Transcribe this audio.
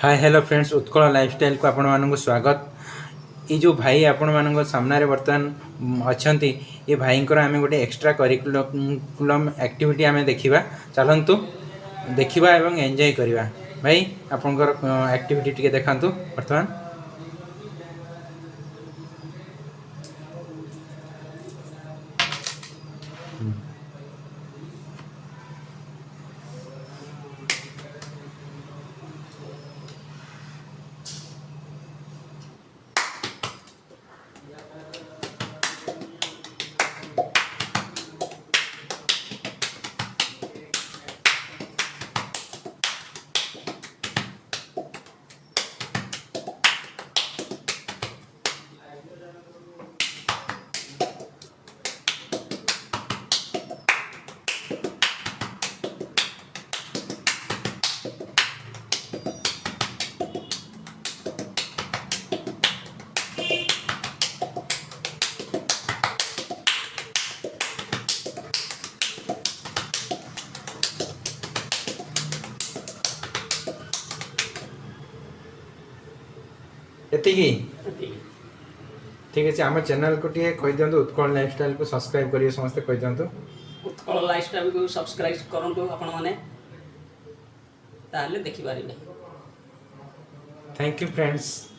Hi hello friends Utkal lifestyle को आपण मानक स्वागत। ये जो भाई आपण मानक सामने बर्तमान अच्छा ये भाई आम गोटे एक्स्ट्रा करिकुलम एक्टिविटी आम देखा चलतु देखा एवं एंजॉय करवा। भाई आपंकर एक्टिविटी टी देखा बर्तमान। एतिकी ठीक अच्छे आम चैनल को कही दिंतु उत्कल लाइफस्टाइल को सब्सक्राइब करिए समस्ते कही दिंतु। उत्कल लाइफस्टाइल को सब्सक्राइब करूँ आपण मैंने देखिपारे। Thank you friends.